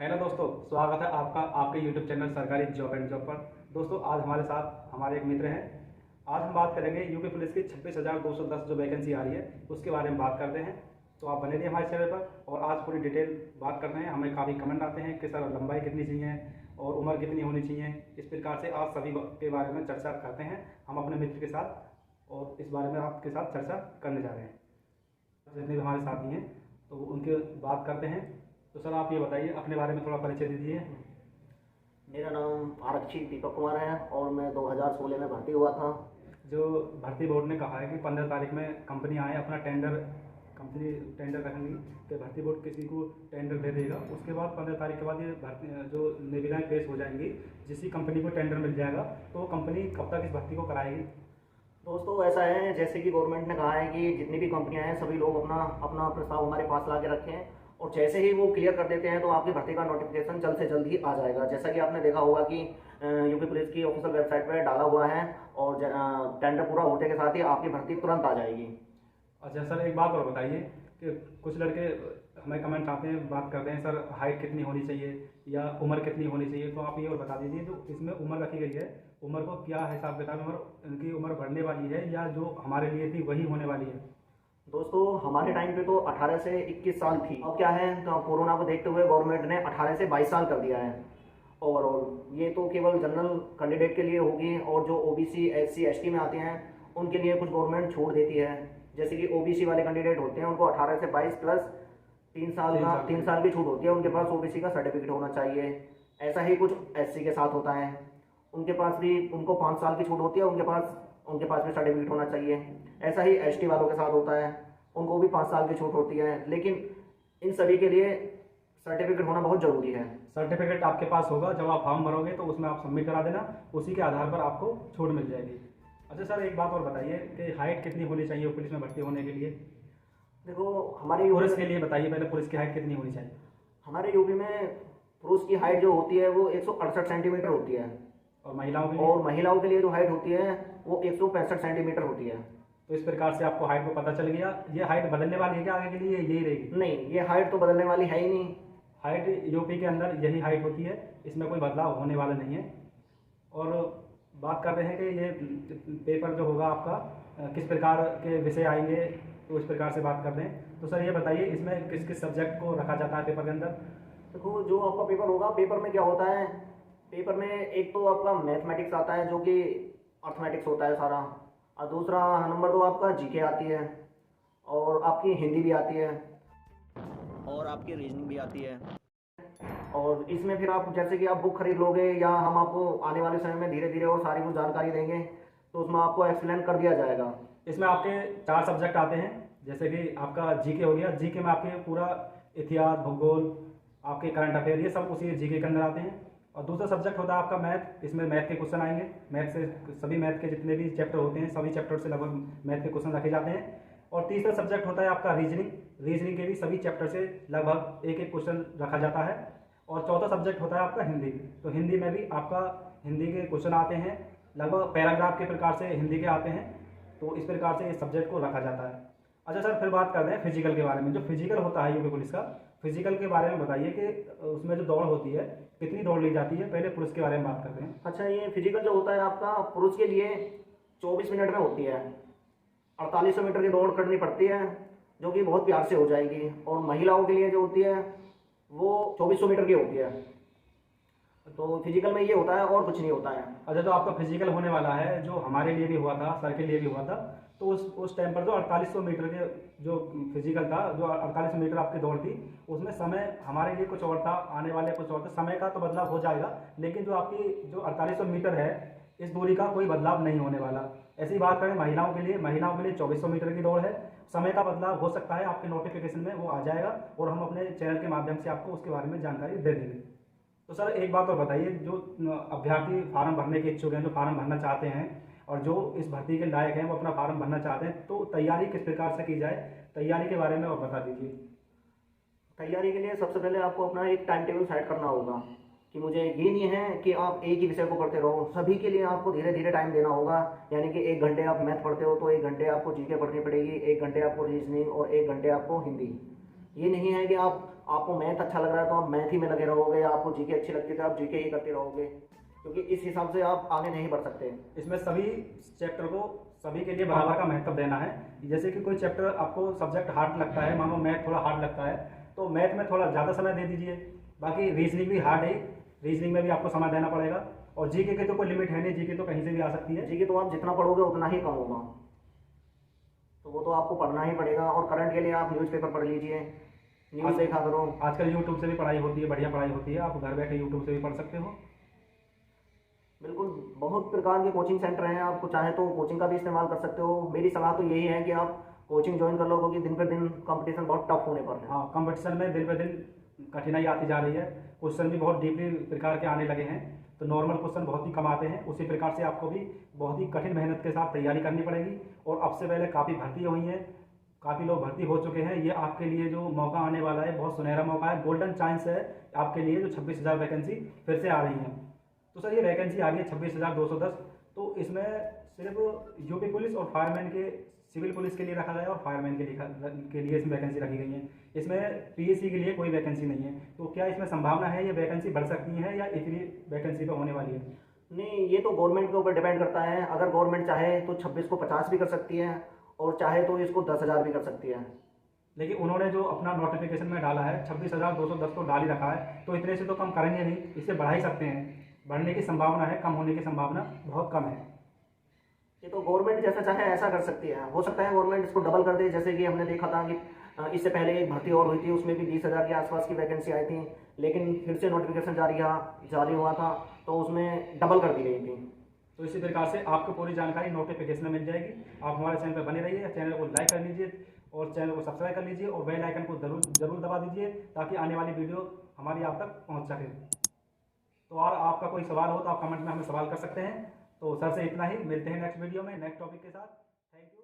Hello दोस्तों, स्वागत है आपका आपके यूट्यूब चैनल सरकारी जॉब एंड जॉब पर। दोस्तों, आज हमारे साथ हमारे एक मित्र हैं। आज हम बात करेंगे यूपी पुलिस की 26,210 जो वैकेंसी आ रही है उसके बारे में बात करते हैं। तो आप बने रहिए हमारे चैनल पर और आज पूरी डिटेल बात करते हैं। हमें काफ़ी कमेंट आते हैं कि सर लंबाई कितनी चाहिए और उम्र कितनी होनी चाहिए। इस प्रकार से आज सभी के बारे में चर्चा करते हैं हम अपने मित्र के साथ, और इस बारे में आपके साथ चर्चा करने जा रहे हैं। जितने भी हमारे साथी हैं तो उनके बात करते हैं। तो सर आप ये बताइए, अपने बारे में थोड़ा परिचय दीजिए। मेरा नाम आरक्षी दीपक कुमार है और मैं 2016 में भर्ती हुआ था। जो भर्ती बोर्ड ने कहा है कि 15 तारीख में कंपनी आए अपना कंपनी टेंडर रखेंगी कि भर्ती बोर्ड किसी को टेंडर दे देगा। उसके बाद 15 तारीख के बाद ये भर्ती जो निविदाएँ पेश हो जाएंगी, जिस कंपनी को टेंडर मिल जाएगा तो वो कंपनी कब तक इस भर्ती को कराएगी। दोस्तों, ऐसा है जैसे कि गवर्नमेंट ने कहा है कि जितनी भी कंपनियां हैं सभी लोग अपना अपना प्रस्ताव हमारे पास ला के रखें और जैसे ही वो क्लियर कर देते हैं तो आपकी भर्ती का नोटिफिकेशन जल्द से जल्द ही आ जाएगा। जैसा कि आपने देखा होगा कि यूपी पुलिस की ऑफिशियल वेबसाइट पर डाला हुआ है और टेंडर पूरा होने के साथ ही आपकी भर्ती तुरंत आ जाएगी। अच्छा सर, एक बात और बताइए कि कुछ लड़के हमें कमेंट आते हैं, बात करते हैं सर हाइट कितनी होनी चाहिए या उम्र कितनी होनी चाहिए। तो आप ये और बता दीजिए, जो इसमें उम्र रखी गई है, उम्र को क्या हिसाब किताब, उम्र इनकी उम्र बढ़ने वाली है या जो हमारे लिए थी वही होने वाली है। दोस्तों, हमारे टाइम पे तो 18 से 21 साल थी। अब क्या है, तो कोरोना को देखते हुए गवर्नमेंट ने 18 से 22 साल कर दिया है ओवरऑल। ये तो केवल जनरल कैंडिडेट के लिए होगी और जो ओबीसी एससी एसटी में आते हैं उनके लिए कुछ गवर्नमेंट छूट देती है। जैसे कि ओबीसी वाले कैंडिडेट होते हैं उनको 18 से 22 प्लस 3 साल की छूट होती है। उनके पास ओबीसी का सर्टिफिकेट होना चाहिए। ऐसा ही कुछ एससी के साथ होता है, उनके पास भी उनको 5 साल की छूट होती है, उनके पास भी सर्टिफिकेट होना चाहिए। ऐसा ही एसटी वालों के साथ होता है, उनको भी 5 साल की छूट होती है। लेकिन इन सभी के लिए सर्टिफिकेट होना बहुत ज़रूरी है। सर्टिफिकेट आपके पास होगा, जब आप फॉर्म भरोगे तो उसमें आप सबमिट करा देना, उसी के आधार पर आपको छूट मिल जाएगी। अच्छा सर, एक बात और बताइए कि हाइट कितनी होनी चाहिए पुलिस में भर्ती होने के लिए। देखो, हमारे पुलिस के लिए बताइए पहले, पुलिस की हाइट कितनी होनी चाहिए। हमारे यूपी में पुरुष की हाइट जो होती है वो 168 सेंटीमीटर होती है और महिलाओं के लिए? और महिलाओं के लिए जो हाइट होती है वो 165 सेंटीमीटर होती है। तो इस प्रकार से आपको हाइट को पता चल गया। ये हाइट बदलने वाली है क्या आगे के लिए, यही रहेगी? नहीं, ये हाइट तो बदलने वाली है ही नहीं। हाइट यूपी के अंदर यही हाइट होती है, इसमें कोई बदलाव होने वाला नहीं है। और बात कर रहे हैं कि ये पेपर जो होगा आपका किस प्रकार के विषय आएंगे, तो इस प्रकार से बात करते हैं। तो सर ये बताइए, इसमें किस किस सब्जेक्ट को रखा जाता है पेपर के अंदर। देखो, जो आपका पेपर होगा, पेपर में क्या होता है, पेपर में एक तो आपका मैथमेटिक्स आता है जो कि अर्थमेटिक्स होता है सारा, और दूसरा नंबर 2 आपका जीके आती है और आपकी हिंदी भी आती है और आपकी रीजनिंग भी आती है। और इसमें फिर आप जैसे कि आप बुक खरीद लोगे या हम आपको आने वाले समय में धीरे धीरे और सारी कुछ जानकारी देंगे तो उसमें आपको एक्सप्लेन कर दिया जाएगा। इसमें आपके 4 सब्जेक्ट आते हैं, जैसे कि आपका जीके हो गया। जीके में आपके पूरा इतिहास, भूगोल, आपके करंट अफेयर, ये सब उसी जीके के अंदर आते हैं। और दूसरा सब्जेक्ट होता है आपका मैथ। इसमें मैथ के क्वेश्चन आएंगे, मैथ से सभी मैथ के जितने भी चैप्टर होते हैं सभी चैप्टर से लगभग मैथ के क्वेश्चन रखे जाते हैं। और तीसरा सब्जेक्ट होता है आपका रीजनिंग के भी सभी चैप्टर से लगभग एक एक क्वेश्चन रखा जाता है। और चौथा सब्जेक्ट होता है आपका हिंदी। तो हिंदी में भी आपका हिंदी के क्वेश्चन आते हैं, लगभग पैराग्राफ के प्रकार से हिंदी के आते हैं। तो इस प्रकार से इस सब्जेक्ट को रखा जाता है। अच्छा सर, फिर बात करते हैं फिजिकल के बारे में। जो फिजिकल होता है यूपी पुलिस का, फिजिकल के बारे में बताइए कि उसमें जो दौड़ होती है कितनी दौड़ ली जाती है। पहले पुरुष के बारे में बात करते हैं। अच्छा, ये फिजिकल जो होता है आपका पुरुष के लिए 24 मिनट में होती है। 4800 मीटर की दौड़ करनी पड़ती है जो कि बहुत प्यार से हो जाएगी। और महिलाओं के लिए जो होती है वो 2400 मीटर की होती है। तो फिजिकल में ये होता है और कुछ नहीं होता है। अच्छा, जो आपका फिजिकल होने वाला है, जो हमारे लिए भी हुआ था, सर के लिए भी हुआ था, तो उस टाइम पर जो 4800 मीटर के जो फिजिकल था, जो 4800 मीटर आपकी दौड़ थी, उसमें समय हमारे लिए कुछ और था, आने वाले कुछ और था। समय का तो बदलाव हो जाएगा, लेकिन जो आपकी जो 4800 मीटर है इस दूरी का कोई बदलाव नहीं होने वाला। ऐसी बात करें महिलाओं के लिए 2400 मीटर की दौड़ है। समय का बदलाव हो सकता है, आपके नोटिफिकेशन में वो आ जाएगा और हम अपने चैनल के माध्यम से आपको उसके बारे में जानकारी दे देंगे। तो सर एक बात और बताइए, जो अभ्यर्थी फार्म भरने के इच्छुक हैं, जो फार्म भरना चाहते हैं और जो इस भर्ती के लायक हैं, वो अपना फार्म भरना चाहते हैं, तो तैयारी किस प्रकार से की जाए, तैयारी के बारे में और बता दीजिए। तैयारी के लिए सबसे पहले आपको अपना एक टाइम टेबल सेट करना होगा कि मुझे ये नहीं है कि आप एक ही विषय को पढ़ते रहो। सभी के लिए आपको धीरे धीरे टाइम देना होगा। यानी कि 1 घंटे आप मैथ पढ़ते हो तो 1 घंटे आपको जीके पढ़नी पड़ेगी, 1 घंटे आपको रीजनिंग और 1 घंटे आपको हिंदी। ये नहीं है कि आपको मैथ अच्छा लग रहा है तो आप मैथ ही में लगे रहोगे, आपको जीके अच्छी लगती है तो आप जीके ही करते रहोगे, क्योंकि इस हिसाब से आप आगे नहीं बढ़ सकते। इसमें सभी चैप्टर को सभी के लिए बराबर का महत्व देना है। जैसे कि कोई चैप्टर आपको सब्जेक्ट हार्ड लगता है, मानो मैथ थोड़ा हार्ड लगता है, तो मैथ में थोड़ा ज़्यादा समय दे दीजिए। बाकी रीजनिंग भी हार्ड है, रीजनिंग में भी आपको समय देना पड़ेगा। और जीके की तो कोई लिमिट है नहीं, जीके तो कहीं से भी आ सकती है। जीके तो आप जितना पढ़ोगे उतना ही कम होगा, तो वो तो आपको पढ़ना ही पड़ेगा। और करंट के लिए आप न्यूज़पेपर पढ़ लीजिए, न्यूज़ देखा करो। आजकल यूट्यूब से भी पढ़ाई होती है, बढ़िया पढ़ाई होती है, आप घर बैठे यूट्यूब से भी पढ़ सकते हो। बिल्कुल, बहुत प्रकार के कोचिंग सेंटर हैं, आपको चाहे तो कोचिंग का भी इस्तेमाल कर सकते हो। मेरी सलाह तो यही है कि आप कोचिंग ज्वाइन कर लो, क्योंकि दिन पर दिन कंपटीशन बहुत टफ होने पर है। हाँ, कंपटीशन में दिन ब दिन कठिनाई आती जा रही है, क्वेश्चन भी बहुत डीपली प्रकार के आने लगे हैं, तो नॉर्मल क्वेश्चन बहुत ही कम आते हैं। उसी प्रकार से आपको भी बहुत ही कठिन मेहनत के साथ तैयारी करनी पड़ेगी। और अब से पहले काफ़ी भर्ती हुई हैं, काफ़ी लोग भर्ती हो चुके हैं। ये आपके लिए जो मौका आने वाला है बहुत सुनहरा मौका है, गोल्डन चांस है आपके लिए। जो 26,000 वैकेंसी फिर से आ रही हैं, तो सर ये वैकेंसी आ रही है 26,210, तो इसमें सिर्फ यूपी पुलिस और फायरमैन के, सिविल पुलिस के लिए रखा गया है और फायरमैन के लिए इसमें वैकेंसी रखी गई है। इसमें पीएससी के लिए कोई वैकेंसी नहीं है। तो क्या इसमें संभावना है ये वैकेंसी बढ़ सकती है या इतनी वैकेंसी तो होने वाली है? नहीं, ये तो गवर्नमेंट के ऊपर डिपेंड करता है। अगर गवर्नमेंट चाहे तो 26 को 50 भी कर सकती है, और चाहे तो इसको 10,000 भी कर सकती है। लेकिन उन्होंने जो अपना नोटिफिकेशन में डाला है 26,210 तो डाल ही रखा है, तो इतने से तो कम करेंगे नहीं, इससे बढ़ा ही सकते हैं। बढ़ने की संभावना है, कम होने की संभावना बहुत कम है। ये तो गवर्नमेंट जैसा चाहे ऐसा कर सकती है। हो सकता है गवर्नमेंट इसको डबल कर दे, जैसे कि हमने देखा था कि इससे पहले एक भर्ती और हुई थी, उसमें भी 20,000 के आसपास की वैकेंसी आई थी, लेकिन फिर से नोटिफिकेशन जारी हुआ था तो उसमें डबल कर दी गई थी। तो इसी प्रकार से आपको पूरी जानकारी नोटिफिकेशन में मिल जाएगी। आप हमारे चैनल पर बने रहिए, चैनल को लाइक कर लीजिए और चैनल को सब्सक्राइब कर लीजिए और बेल आइकन को जरूर दबा दीजिए, ताकि आने वाली वीडियो हमारी आप तक पहुंच सके। तो और आपका कोई सवाल हो तो आप कमेंट में हमें सवाल कर सकते हैं। तो सर से इतना ही, मिलते हैं नेक्स्ट वीडियो में नेक्स्ट टॉपिक के साथ। Thank you.